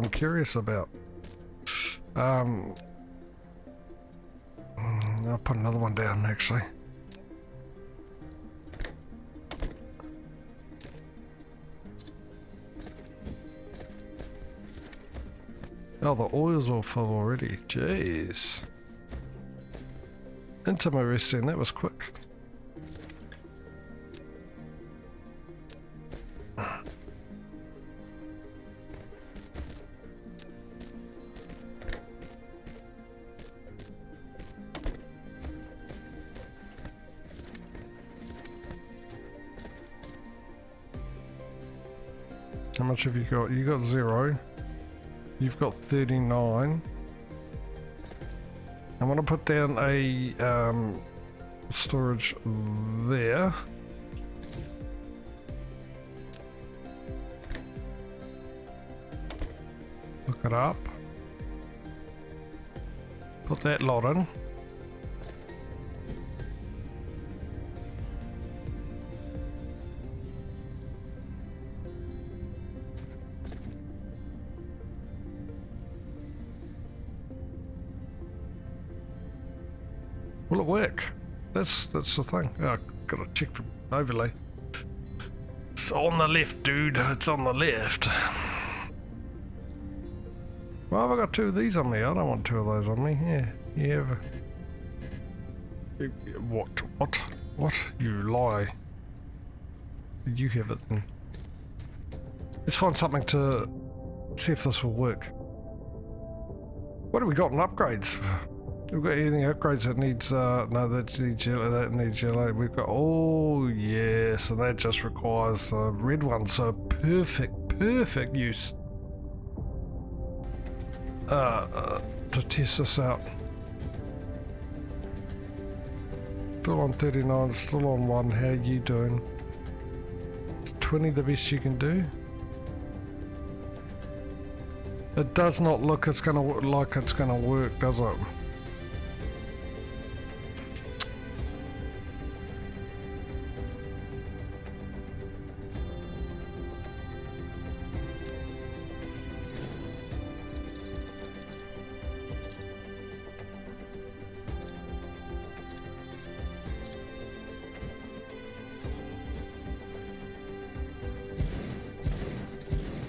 I'm curious about. I'll put another one down actually. Oh, the oil's all full already. Jeez. Interesting, that was quick. How much have you got? You got 0. You've got 39. I'm gonna put down a storage there. Look it up. Put that lot in. Will it work? That's the thing. Oh, gotta check the overlay. It's on the left, dude. It's on the left. Well, have I got 2 of these on me? I don't want 2 of those on me. Yeah, you have a... What? You lie. You have it then. Let's find something to see if this will work. What have we got in upgrades? We've got anything upgrades that needs, no, that needs yellow, that needs yellow. We've got, oh yes, and that just requires the red one, so perfect use. To test this out. Still on 39, still on 1, how you doing? Is 20 the best you can do? It does not look like it's gonna work, does it?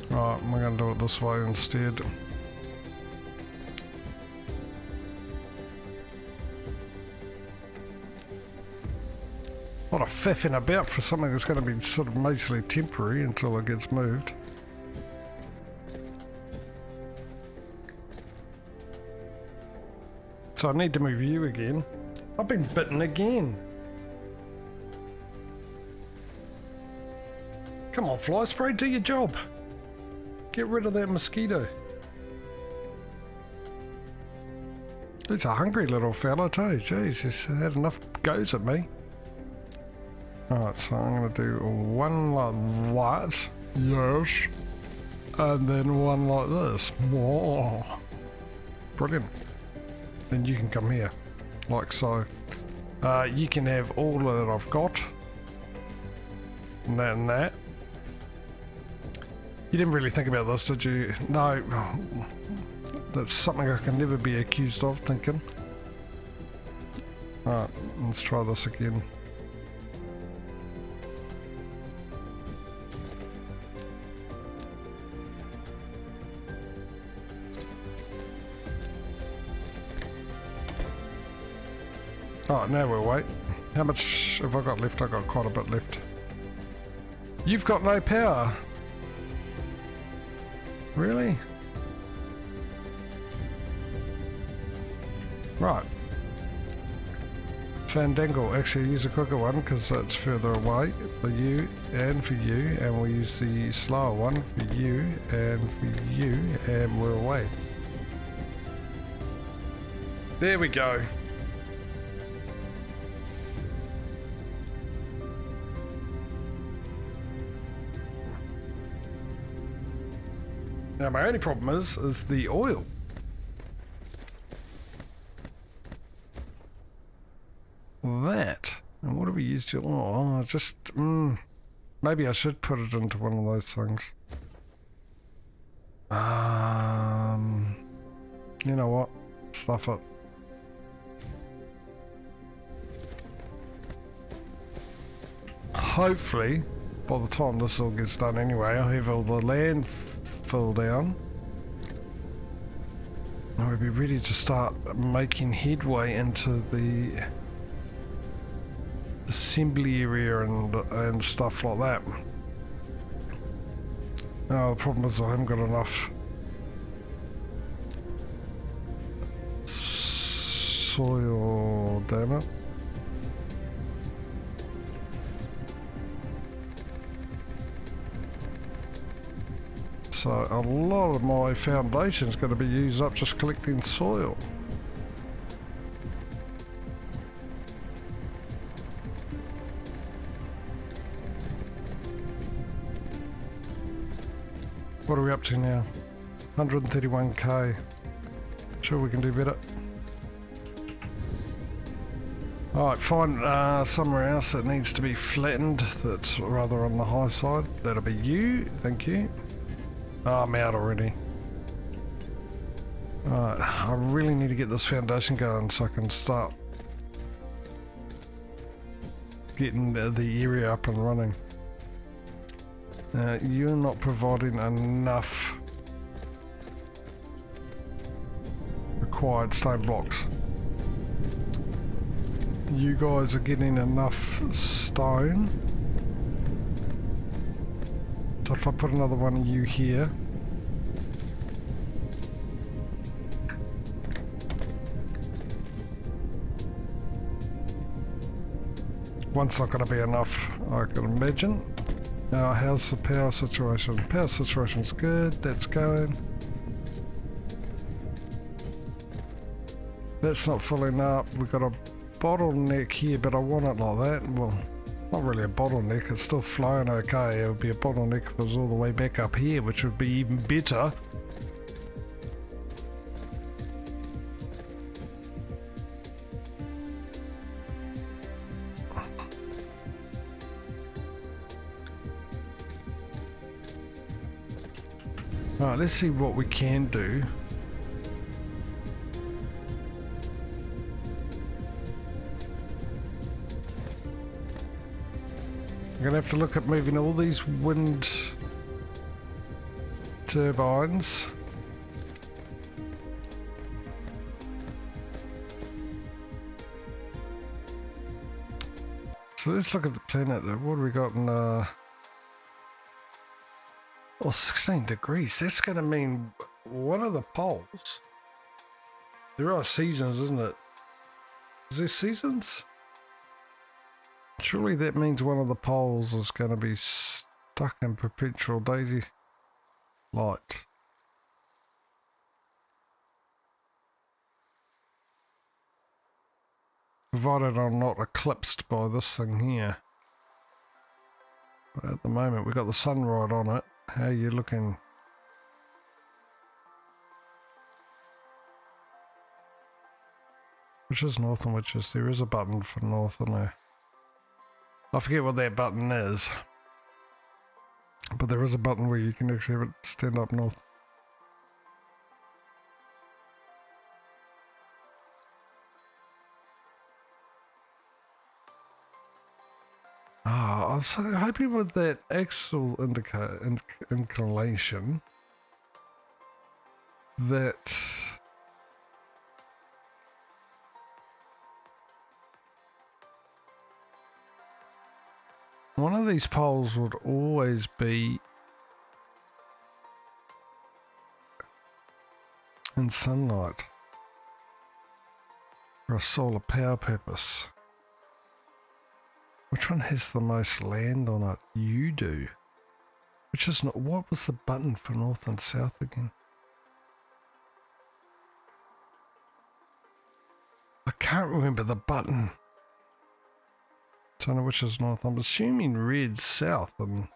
Right, we're going to do it this way instead. A lot of faffing about for something that's going to be sort of mostly temporary until it gets moved. So I need to move you again. I've been bitten again. Come on, fly spray, do your job. Get rid of that mosquito. He's a hungry little fella too. Jeez, he's had enough goes at me. Alright, so I'm going to do one like that. Yes. And then one like this. Whoa. Brilliant. Then you can come here. Like so. You can have all that I've got. And that and that. You didn't really think about this, did you? No. That's something I can never be accused of thinking. Alright, let's try this again. Oh, now we'll wait. How much have I got left? I've got quite a bit left. You've got no power. Really? Right. Fandangle, actually use a quicker one because it's further away for you, and we'll use the slower one for you, and we're away. There we go. Now my only problem is the oil. That. And what do we use to, oh, just, maybe I should put it into one of those things. You know what? Stuff it. Hopefully, by the time this all gets done anyway, I'll have all the land filled down. And we'll be ready to start making headway into the assembly area and stuff like that. Now the problem is I haven't got enough soil, damn it. So a lot of my foundation's going to be used up just collecting soil. What are we up to now? 131k. Sure we can do better. Alright, find somewhere else that needs to be flattened that's rather on the high side. That'll be you, thank you. Oh, I'm out already. Alright, I really need to get this foundation going so I can start getting the area up and running. You're not providing enough required stone blocks. You guys are getting enough stone. So if I put another one of you here. One's not going to be enough, I can imagine. Now, how's the power situation? Power situation's good, that's going. That's not filling up. We've got a bottleneck here, but I want it like that. Well, not really a bottleneck, it's still flowing okay. It would be a bottleneck if it was all the way back up here, which would be even better. Alright, let's see what we can do. I'm gonna have to look at moving all these wind turbines. So let's look at the planet. What do we got in oh, 16 degrees. That's gonna mean one of the poles. There are seasons, isn't it? Is there seasons? Surely that means one of the poles is going to be stuck in perpetual daisy light. Provided I'm not eclipsed by this thing here. But at the moment we've got the sun right on it. How are you looking? Which is north and which is... There is a button for north in there. I forget what that button is, but there is a button where you can actually have it stand up north. I was hoping with that axle inclination that one of these poles would always be in sunlight for a solar power purpose. Which one has the most land on it? You do. Which is not... What was the button for north and south again? I can't remember the button. Don't know which is north. I'm assuming red's south and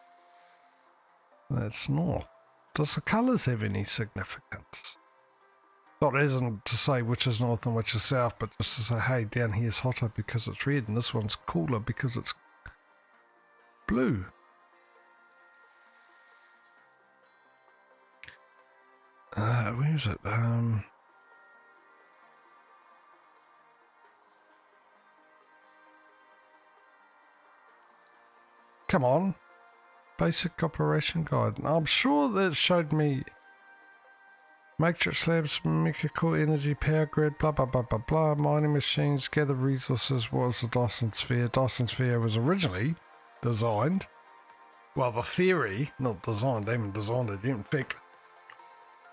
that's north. Does the colours have any significance? Not isn't to say which is north and which is south, but just to say, hey, down here's hotter because it's red and this one's cooler because it's blue. Where is it? Come on. Basic operation guide. I'm sure that showed me matrix labs, mechanical energy, power grid, blah, blah, blah, blah, blah, mining machines, gather resources. What was the Dyson Sphere? Dyson Sphere was originally designed, well, the theory, not designed, they haven't designed it. In fact,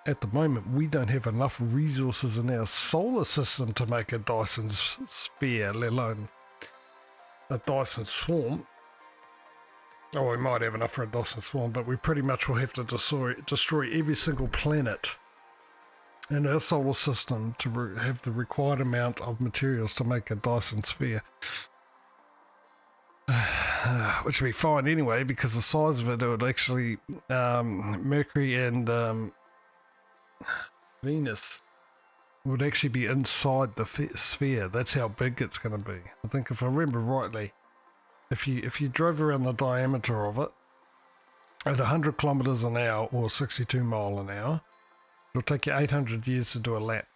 at the moment, we don't have enough resources in our solar system to make a Dyson Sphere, let alone a Dyson Swarm. Oh, we might have enough for a Dyson Swarm, but we pretty much will have to destroy every single planet in our solar system to have the required amount of materials to make a Dyson Sphere. Which would be fine anyway, because the size of it would actually, Mercury and Venus would actually be inside the sphere. That's how big it's going to be. I think if I remember rightly, if you drove around the diameter of it at 100 kilometers an hour or 62 mile an hour, it'll take you 800 years to do a lap.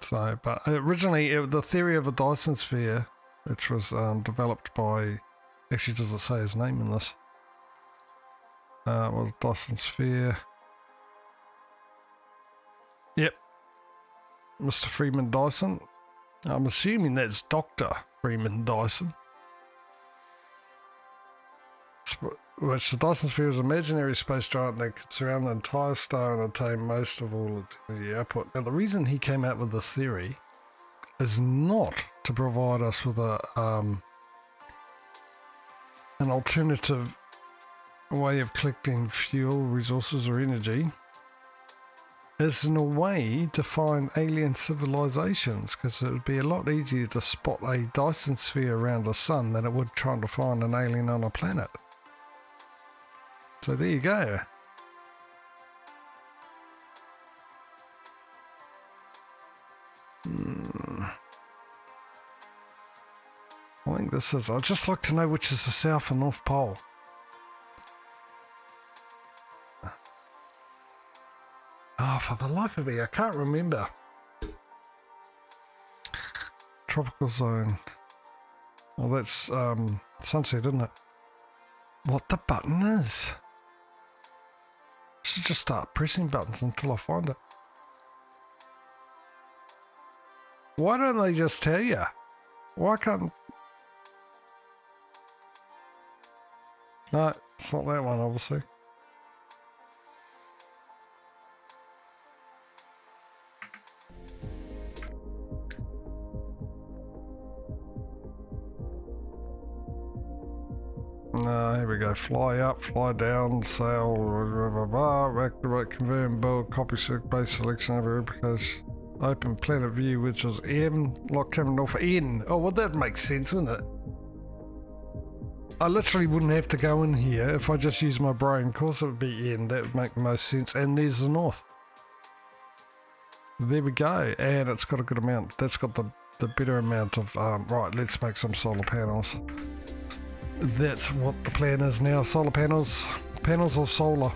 So, but originally the theory of a Dyson Sphere, which was developed by, actually does it say his name in this? Was Dyson Sphere. Yep. Mr. Freeman Dyson. I'm assuming that's Dr. Freeman Dyson. Which the Dyson Sphere is an imaginary space giant that could surround the entire star and obtain most of all its energy output. Now, the reason he came out with this theory is not to provide us with a an alternative way of collecting fuel, resources, or energy. It's in a way to find alien civilizations, because it would be a lot easier to spot a Dyson Sphere around a sun than it would trying to find an alien on a planet. So there you go. I think this is, I'd just like to know which is the South and North Pole. Oh, for the life of me, I can't remember. Tropical zone. Well, that's sunset, isn't it? What the button is? I should just start pressing buttons until I find it. Why don't they just tell you? Why can't... No, it's not that one, obviously. Here we go. Fly up, fly down, sail, blah, blah, blah, activate, convert and build, copy base selection, every application, open planet view, which is M, lock camera north, N. Oh, well, that makes sense, wouldn't it? I literally wouldn't have to go in here if I just use my brain. Of course it would be N, that would make the most sense. And there's the north. There we go. And it's got a good amount. That's got the better amount of, right, let's make some solar panels. That's what the plan is now. Solar panels. Panels of solar.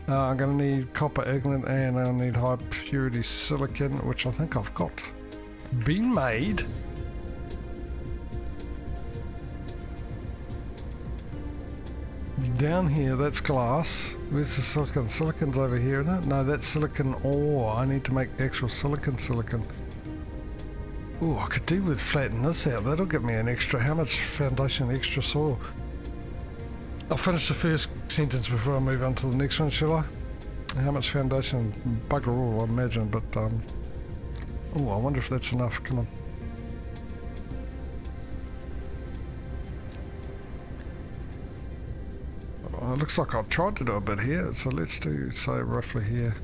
I'm going to need copper ignorant and I'll need high purity silicon, which I think I've got. Been made. Down here, that's glass. Where's the silicon? Silicon's over here, isn't it? No, that's silicon ore. I need to make actual silicon. Oh, I could do with flattening this out. That'll give me an extra. How much foundation extra soil? I'll finish the first sentence before I move on to the next one, shall I? How much foundation? Bugger all, I imagine, but oh, I wonder if that's enough. Come on. It looks like I've tried to do a bit here, so let's do, say, roughly here.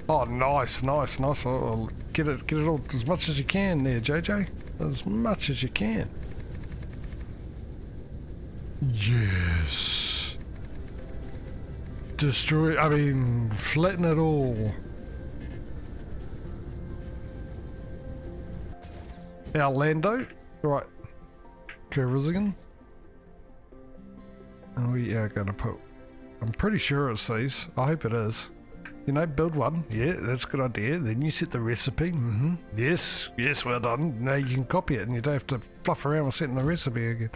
Oh, nice. I'll get it all as much as you can there, JJ. As much as you can. Yes. Flatten it all. Orlando. Right. Kerosigan. And we are going to put I'm pretty sure it's these. I hope it is. You know, build one. Yeah, that's a good idea. Then you set the recipe. Yes, yes, well done. Now you can copy it and you don't have to fluff around with setting the recipe again.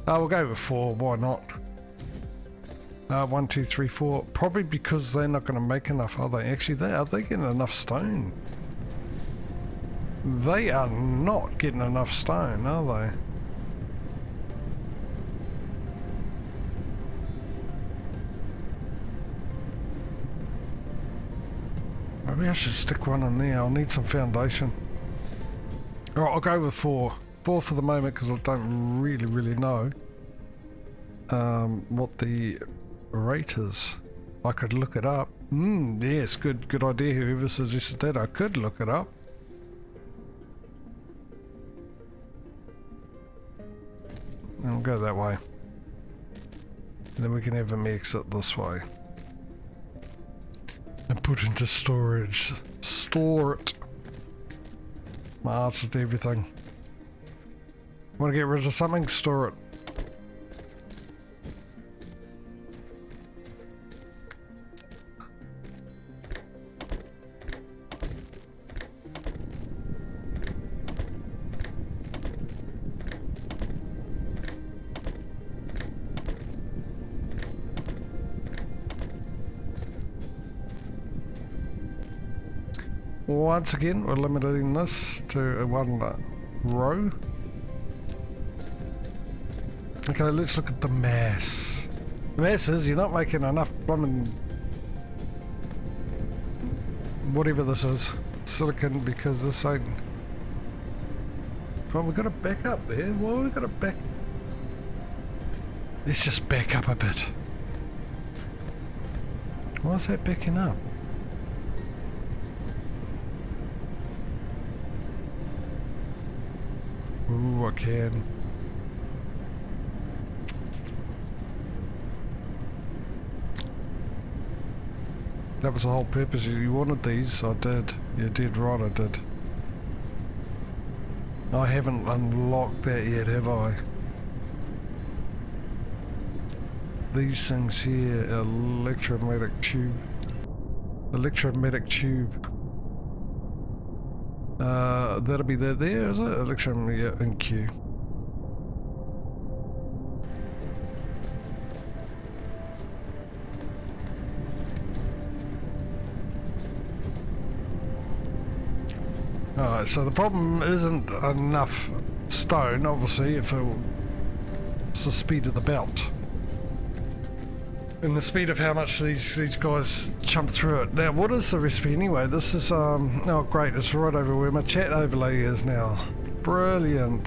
We'll go with 4. Why not? 1, 2, 3, 4. Probably because they're not going to make enough, are they? Actually, are they getting enough stone? They are not getting enough stone, are they? Maybe I should stick one in there. I'll need some foundation. Alright, I'll go with 4. 4 for the moment because I don't really know what the rate is. I could look it up. Yes, good idea. Whoever suggested that, I could look it up. I'll go that way. And then we can have them exit this way. And put into storage. Store it. My answer to everything. Want to get rid of something? Store it. Once again, we're limiting this to 1 row. Okay, let's look at the mass. The mass is you're not making enough plumbing, whatever this is, silicon, because this ain't. Well, we've got to back up there. Well, we've got to back. Let's just back up a bit. Why is that backing up? Ooh, I can. That was the whole purpose. You wanted these, I did. You did right, I did. I haven't unlocked that yet, have I? These things here, electromagnetic tube. Electromagnetic tube. That'll be there, is it? Electromagnetic, yeah, in queue. Alright, so the problem isn't enough stone, obviously, if it's the speed of the belt. And the speed of how much these guys jump through it. Now, what is the recipe anyway? This is, oh great, it's right over where my chat overlay is now. Brilliant.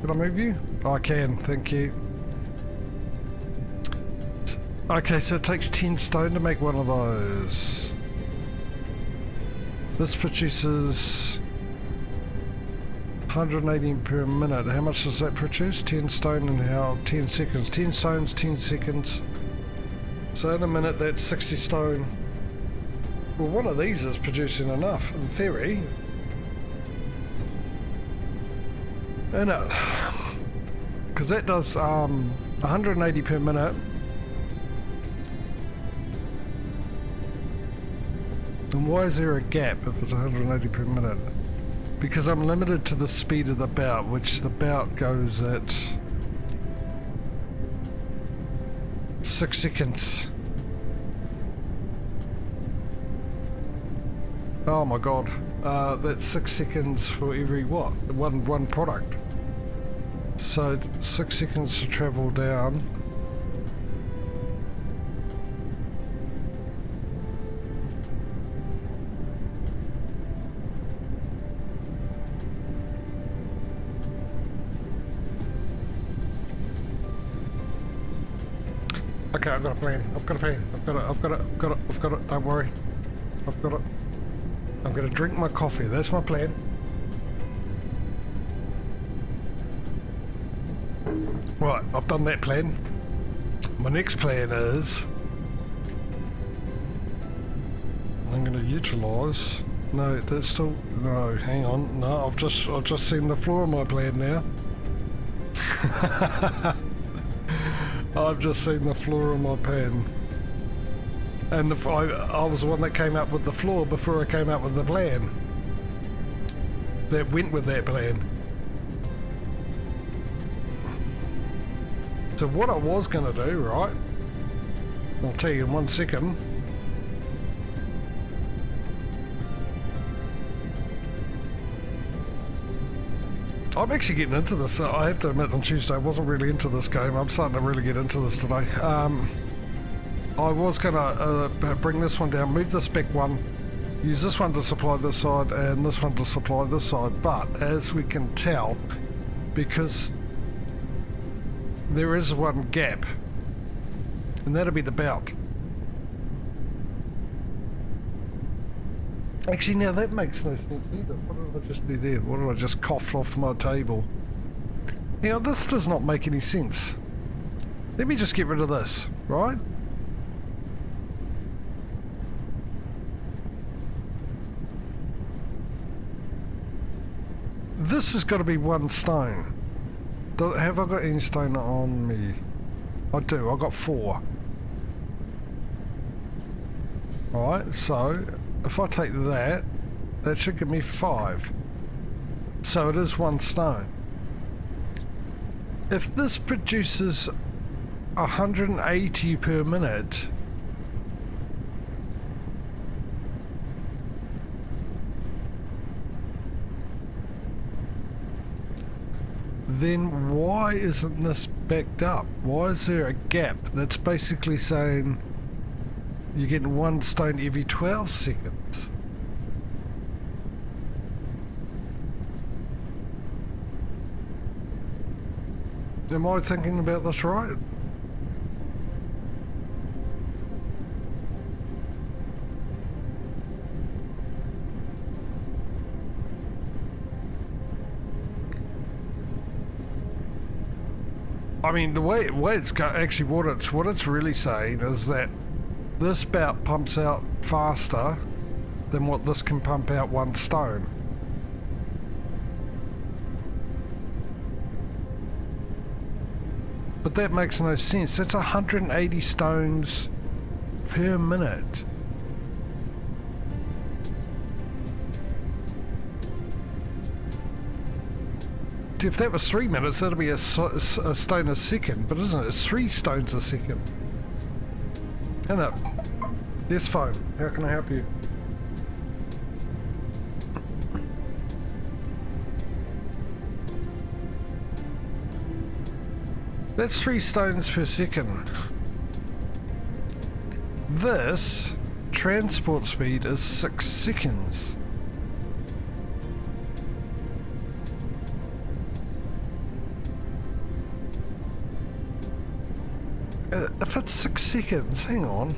Can I move you? Oh, I can, thank you. Okay, so it takes 10 stone to make one of those. This produces 180 per minute. How much does that produce? 10 stone in how? 10 seconds. 10 stones, 10 seconds. So in a minute that's 60 stone. Well, one of these is producing enough, in theory. Isn't it? Because that does 180 per minute. And why is there a gap if it's 180 per minute? Because I'm limited to the speed of the bout, which the bout goes at 6 seconds. Oh my god. That's 6 seconds for every what? One product. So 6 seconds to travel down. Okay, I've got a plan. I've got a plan. I've got it. Don't worry. I've got it. I'm gonna drink my coffee. That's my plan. Right, I've done that plan. My next plan is I'm gonna utilise. No, that's still no. Hang on. No, I've just seen the flaw in my plan now. I've just seen the flaw in my plan. And I was the one that came up with the floor before I came up with the plan. That went with that plan. So what I was going to do, right? I'll tell you in 1 second. I'm actually getting into this. I have to admit, on Tuesday I wasn't really into this game. I'm starting to really get into this today. I was going to bring this one down, move this back one, use this one to supply this side and this one to supply this side, but as we can tell, because there is one gap, and that'll be the belt. Actually, now that makes no sense either. What did I just do there? What did I just cough off my table? Now, this does not make any sense. Let me just get rid of this, right? This has got to be 1 stone. Have I got any stone on me? I do, I've got 4. Alright, so if I take that, that should give me 5. So it is 1 stone. If this produces 180 per minute, then why isn't this backed up? Why is there a gap that's basically saying you're getting 1 stone every 12 seconds? Am I thinking about this right? I mean, the way it's actually what it's really saying is that this spout pumps out faster than what this can pump out 1 stone. But that makes no sense. That's 180 stones per minute. If that was 3 minutes, that'd be a stone a second, but isn't it? It's 3 stones a second. Isn't it? Yes, phone. How can I help you? That's 3 stones per second. This transport speed is 6 seconds. If it's 6 seconds, hang on.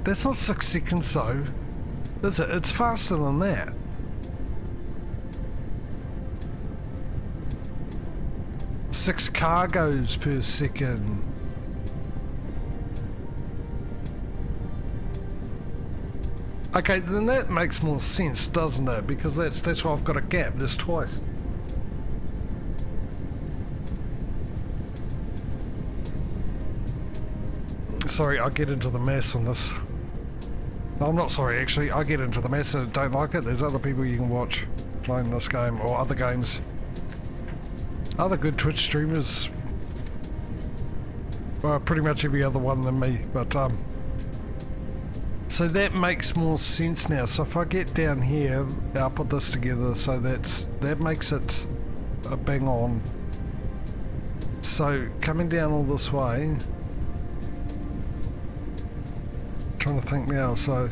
That's not 6 seconds though, is it? It's faster than that. Six cargoes per second. Okay, then that makes more sense, doesn't it? Because that's why I've got a gap. There's twice. Sorry, I get into the mess on this. No, I'm not sorry, actually. I get into the mess and don't like it. There's other people you can watch playing this game or other games. Other good Twitch streamers. Well, pretty much every other one than me, but so that makes more sense now. So if I get down here, I'll put this together, so that makes it a bang on. So coming down all this way, trying to think now, so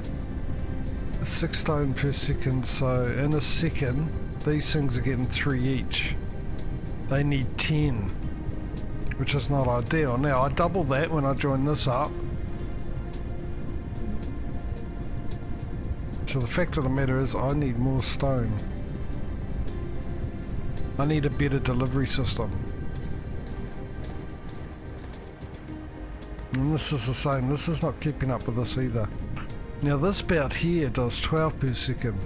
6 stone per second, so in a second these things are getting 3 each. They need 10, which is not ideal. Now I double that when I join this up. So the fact of the matter is I need more stone. I need a better delivery system. And this is the same. This is not keeping up with this either. Now this bout here does 12 per second.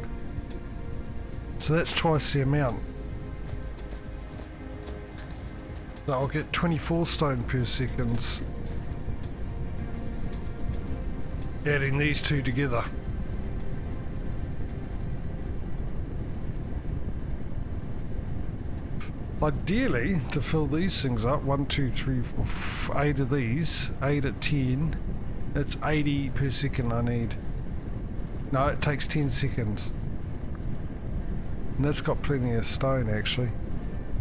So that's twice the amount. So I'll get 24 stone per second. adding these two together. Ideally, to fill these things up, 1, 2, 3, 4, 8 of these, 8 at 10, it's 80 per second I need. No, it takes 10 seconds. And that's got plenty of stone actually.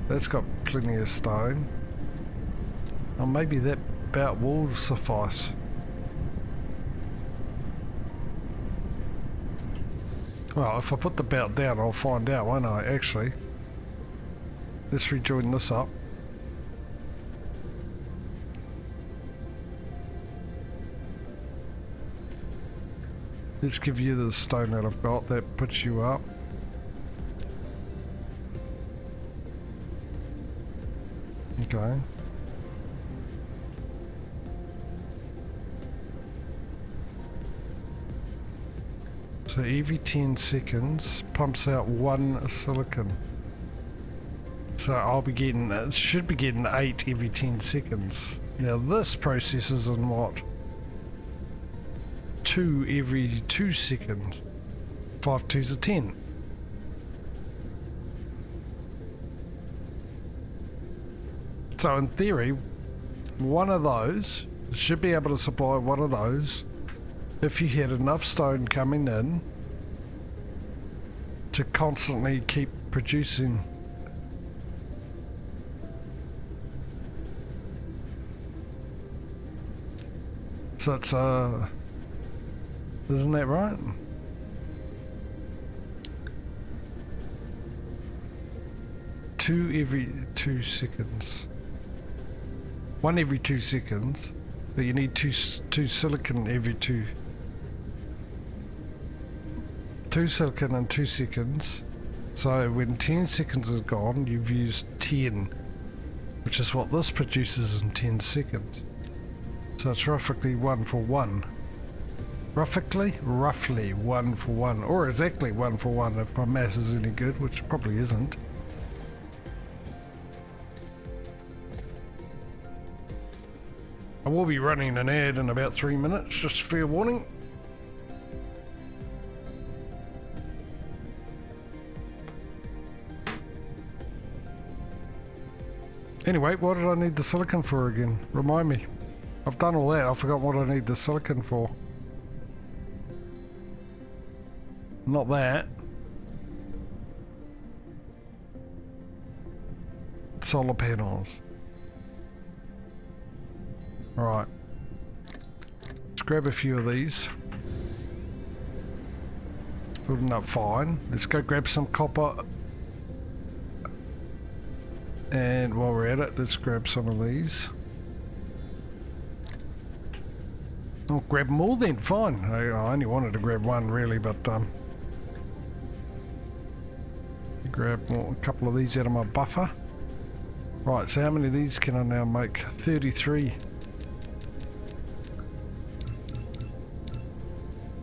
That's got plenty of stone. Or maybe that bout will suffice. Well, if I put the bout down, I'll find out, won't I, actually? Let's rejoin this up. Let's give you the stone that I've got. That puts you up. Okay. So every 10 seconds pumps out 1 silicon. So I'll be getting, should be getting 8 every 10 seconds. Now this processes in what? 2 every 2 seconds. 5 2s are 10. So in theory, one of those should be able to supply one of those if you had enough stone coming in to constantly keep producing. So it's isn't that right? Two every 2 seconds. 1 every 2 seconds, but you need two silicon every 2 silicon in 2 seconds. So when 10 seconds is gone, you've used 10, which is what this produces in 10 seconds. So it's roughly 1 for 1. Roughly 1 for 1, or exactly 1 for 1 if my math is any good, which it probably isn't. I will be running an ad in about 3 minutes, just fair warning. Anyway, what did I need the silicon for again? Remind me. I've done all that, I forgot what I need the silicon for. Not that. Solar panels. Alright. Let's grab a few of these. Building up fine. Let's go grab some copper. And while we're at it, let's grab some of these. I'll grab them all then, fine. I only wanted to grab one really, but grab a couple of these out of my buffer. Right, so how many of these can I now make? 33.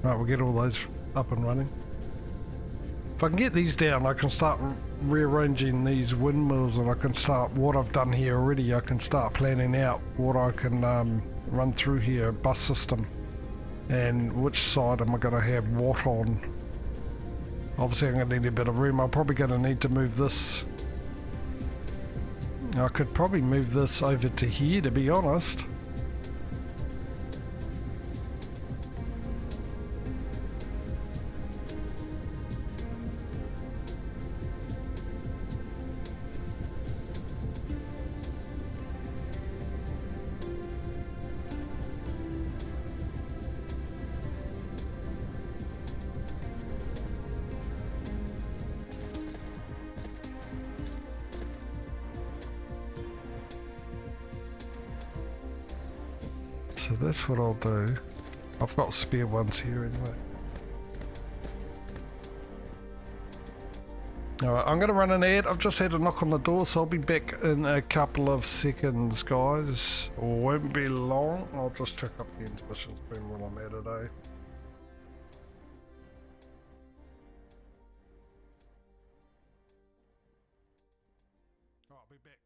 Right, we'll get all those up and running. If I can get these down, I can start rearranging these windmills, and I can start what I've done here already. I can start planning out what I can run through here, bus system, and which side am I going to have what on. Obviously I'm going to need a bit of room. I'm probably going to need to move this. I could probably move this over to here, to be honest. So that's what I'll do. I've got spare ones here anyway. Alright, I'm going to run an ad. I've just had a knock on the door, so I'll be back in a couple of seconds, guys. Won't be long. I'll just check up the intermission screen while I'm at it, eh? I'll be back.